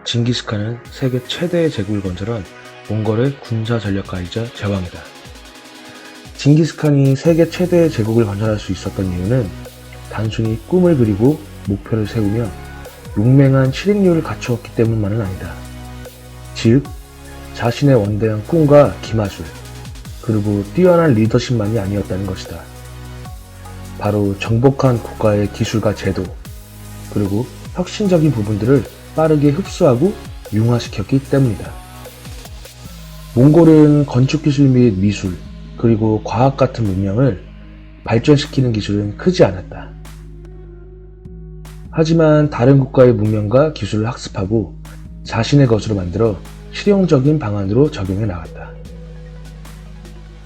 징기스칸은 세계 최대의 제국을 건설한 몽골의 군사 전략가이자 제왕이다. 징기스칸이 세계 최대의 제국을 건설할 수 있었던 이유는 단순히 꿈을 그리고 목표를 세우며 용맹한 실행력을 갖추었기 때문만은 아니다. 즉, 자신의 원대한 꿈과 기마술, 그리고 뛰어난 리더십만이 아니었다는 것이다. 바로 정복한 국가의 기술과 제도, 그리고 혁신적인 부분들을 빠르게 흡수하고 융화시켰기 때문이다. 몽골은 건축기술 및 미술, 그리고 과학 같은 문명을 발전시키는 기술은 크지 않았다. 하지만 다른 국가의 문명과 기술을 학습하고 자신의 것으로 만들어 실용적인 방안으로 적용해 나갔다.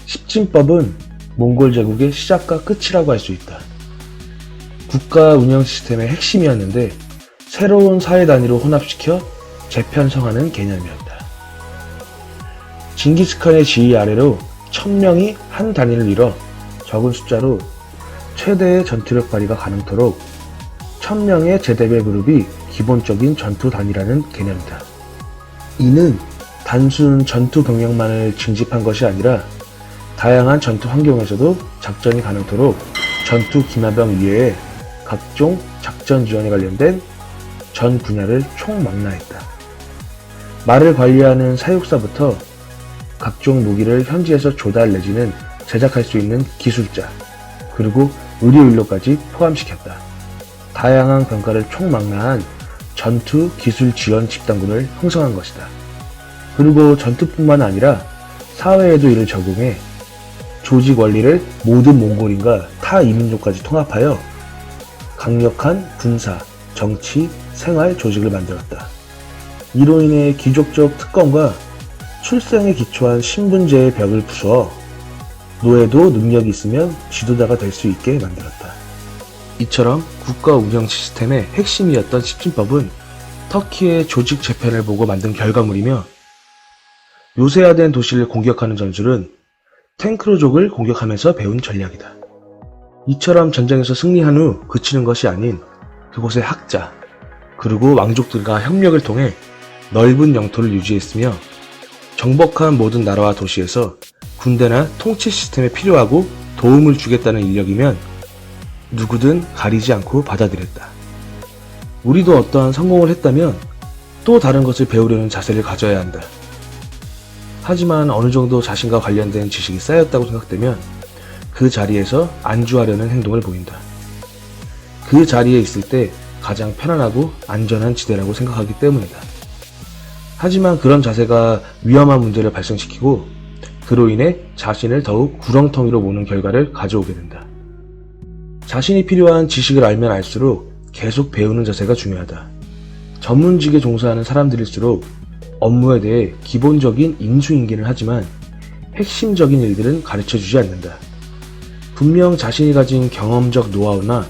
십진법은 몽골 제국의 시작과 끝이라고 할 수 있다. 국가 운영 시스템의 핵심이었는데 새로운 사회 단위로 혼합시켜 재편성하는 개념이었다. 징기스칸의 지휘 아래로 1000명이 한 단위를 이뤄 적은 숫자로 최대의 전투력 발휘가 가능토록 1000명의 제대배 그룹이 기본적인 전투 단위라는 개념이다. 이는 단순 전투 경력만을 징집한 것이 아니라 다양한 전투 환경에서도 작전이 가능토록 전투 기마병 이외에 각종 작전 지원에 관련된 전 분야를 총망라했다. 말을 관리하는 사육사부터 각종 무기를 현지에서 조달 내지는 제작할 수 있는 기술자, 그리고 의료인력까지 포함시켰다. 다양한 병가를 총망라한 전투 기술 지원 집단군을 형성한 것이다. 그리고 전투뿐만 아니라 사회에도 이를 적용해 조직 원리를 모든 몽골인과 타 이민족까지 통합하여 강력한 군사, 정치, 생활 조직을 만들었다. 이로 인해 귀족적 특권과 출생에 기초한 신분제의 벽을 부숴 노예도 능력이 있으면 지도자가 될 수 있게 만들었다. 이처럼 국가 운영 시스템의 핵심이었던 십진법은 터키의 조직 재편을 보고 만든 결과물이며, 요새화된 도시를 공격하는 전술은 탱크로족을 공격하면서 배운 전략이다. 이처럼 전쟁에서 승리한 후 그치는 것이 아닌 그곳의 학자, 그리고 왕족들과 협력을 통해 넓은 영토를 유지했으며, 정복한 모든 나라와 도시에서 군대나 통치 시스템에 필요하고 도움을 주겠다는 인력이면 누구든 가리지 않고 받아들였다. 우리도 어떠한 성공을 했다면 또 다른 것을 배우려는 자세를 가져야 한다. 하지만 어느 정도 자신과 관련된 지식이 쌓였다고 생각되면 그 자리에서 안주하려는 행동을 보인다. 그 자리에 있을 때 가장 편안하고 안전한 지대라고 생각하기 때문이다. 하지만 그런 자세가 위험한 문제를 발생시키고 그로 인해 자신을 더욱 구렁텅이로 모는 결과를 가져오게 된다. 자신이 필요한 지식을 알면 알수록 계속 배우는 자세가 중요하다. 전문직에 종사하는 사람들일수록 업무에 대해 기본적인 인수인계는 하지만 핵심적인 일들은 가르쳐주지 않는다. 분명 자신이 가진 경험적 노하우나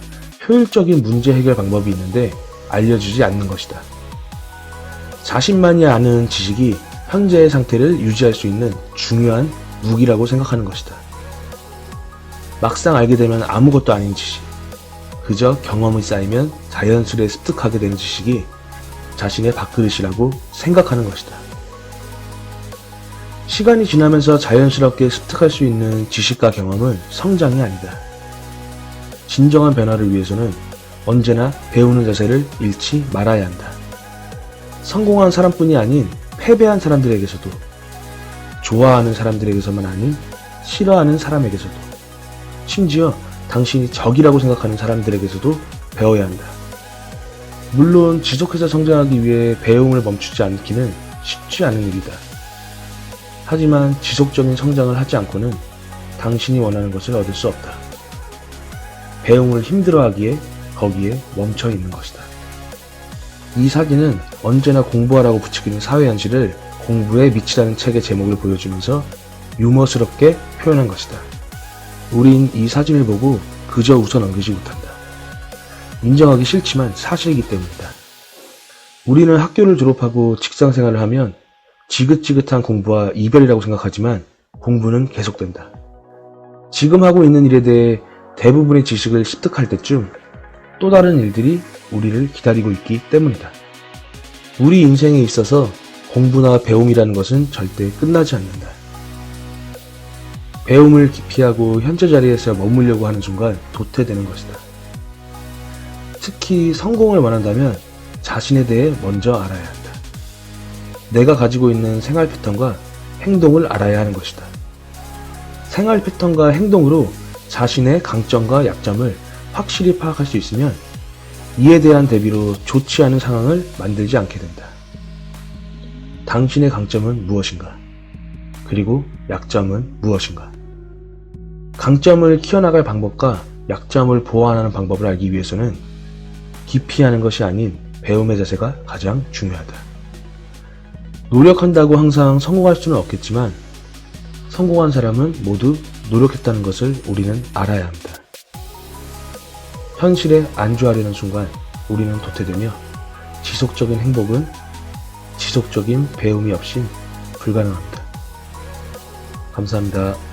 효율적인 문제 해결 방법이 있는데 알려주지 않는 것이다. 자신만이 아는 지식이 현재의 상태를 유지할 수 있는 중요한 무기라고 생각하는 것이다. 막상 알게 되면 아무것도 아닌 지식, 그저 경험이 쌓이면 자연스레 습득하게 되는 지식이 자신의 밥그릇이라고 생각하는 것이다. 시간이 지나면서 자연스럽게 습득할 수 있는 지식과 경험은 성장이 아니다. 진정한 변화를 위해서는 언제나 배우는 자세를 잃지 말아야 한다. 성공한 사람뿐이 아닌 패배한 사람들에게서도, 좋아하는 사람들에게서만 아닌 싫어하는 사람에게서도, 심지어 당신이 적이라고 생각하는 사람들에게서도 배워야 한다. 물론 지속해서 성장하기 위해 배움을 멈추지 않기는 쉽지 않은 일이다. 하지만 지속적인 성장을 하지 않고는 당신이 원하는 것을 얻을 수 없다. 배움을 힘들어하기에 거기에 멈춰 있는 것이다. 이 사진은 언제나 공부하라고 부추기는 사회 현실을 공부에 미치라는 책의 제목을 보여주면서 유머스럽게 표현한 것이다. 우린 이 사진을 보고 그저 웃어 넘기지 못한다. 인정하기 싫지만 사실이기 때문이다. 우리는 학교를 졸업하고 직장 생활을 하면 지긋지긋한 공부와 이별이라고 생각하지만 공부는 계속된다. 지금 하고 있는 일에 대해 대부분의 지식을 습득할 때쯤 또 다른 일들이 우리를 기다리고 있기 때문이다. 우리 인생에 있어서 공부나 배움이라는 것은 절대 끝나지 않는다. 배움을 기피하고 현재 자리에서 머물려고 하는 순간 도태되는 것이다. 특히 성공을 원한다면 자신에 대해 먼저 알아야 한다. 내가 가지고 있는 생활 패턴과 행동을 알아야 하는 것이다. 생활 패턴과 행동으로 자신의 강점과 약점을 확실히 파악할 수 있으면 이에 대한 대비로 좋지 않은 상황을 만들지 않게 된다. 당신의 강점은 무엇인가? 그리고 약점은 무엇인가? 강점을 키워나갈 방법과 약점을 보완하는 방법을 알기 위해서는 기피하는 것이 아닌 배움의 자세가 가장 중요하다. 노력한다고 항상 성공할 수는 없겠지만 성공한 사람은 모두 노력했다는 것을 우리는 알아야 합니다. 현실에 안주하려는 순간 우리는 도태되며 지속적인 행복은 지속적인 배움이 없인 불가능합니다. 감사합니다.